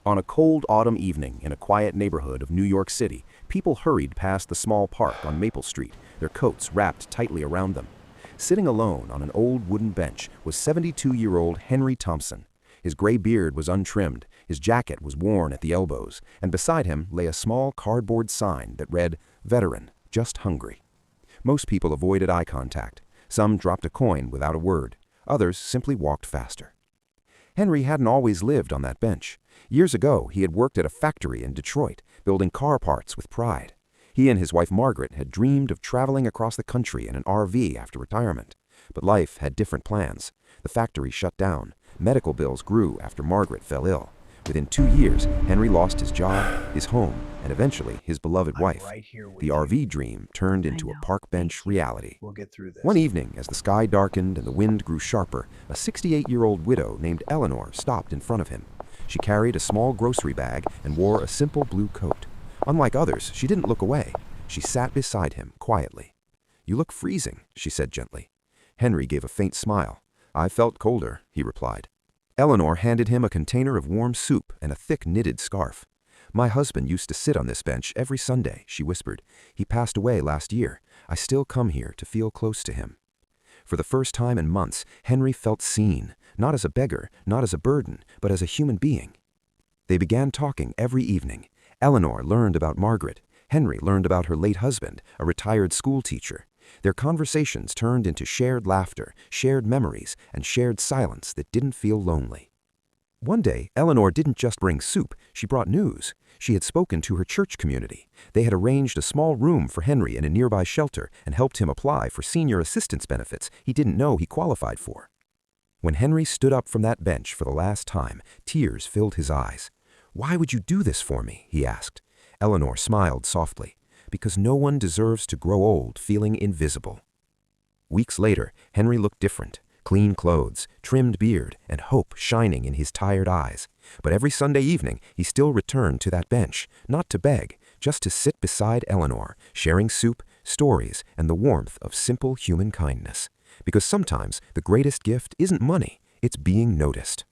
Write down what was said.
On a cold autumn evening in a quiet neighborhood of New York City, people hurried past the small park on Maple Street, their coats wrapped tightly around them. Sitting alone on an old wooden bench was 72-year-old Henry Thompson. His gray beard was untrimmed, his jacket was worn at the elbows, and beside him lay a small cardboard sign that read, "Veteran, just hungry." Most people avoided eye contact. Some dropped a coin without a word. Others simply walked faster. Henry hadn't always lived on that bench. Years ago, he had worked at a factory in Detroit, building car parts with pride. He and his wife Margaret had dreamed of traveling across the country in an RV after retirement. But life had different plans. The factory shut down. Medical bills grew after Margaret fell ill. Within 2 years, Henry lost his job, his home, and eventually his beloved wife. The RV dream turned into a park bench reality. We'll get through this. One evening, as the sky darkened and the wind grew sharper, a 68-year-old widow named Eleanor stopped in front of him. She carried a small grocery bag and wore a simple blue coat. Unlike others, she didn't look away. She sat beside him quietly. "You look freezing," she said gently. Henry gave a faint smile. "I felt colder," he replied. Eleanor handed him a container of warm soup and a thick knitted scarf. "My husband used to sit on this bench every Sunday," she whispered. "He passed away last year. I still come here to feel close to him." For the first time in months, Henry felt seen, not as a beggar, not as a burden, but as a human being. They began talking every evening. Eleanor learned about Margaret. Henry learned about her late husband, a retired school teacher. Their conversations turned into shared laughter, shared memories, and shared silence that didn't feel lonely. One day, Eleanor didn't just bring soup, she brought news. She had spoken to her church community. They had arranged a small room for Henry in a nearby shelter and helped him apply for senior assistance benefits he didn't know he qualified for. When Henry stood up from that bench for the last time, tears filled his eyes. "Why would you do this for me?" he asked. Eleanor smiled softly. "Because no one deserves to grow old feeling invisible." Weeks later, Henry looked different. Clean clothes, trimmed beard, and hope shining in his tired eyes. But every Sunday evening, he still returned to that bench, not to beg, just to sit beside Eleanor, sharing soup, stories, and the warmth of simple human kindness. Because sometimes the greatest gift isn't money, it's being noticed.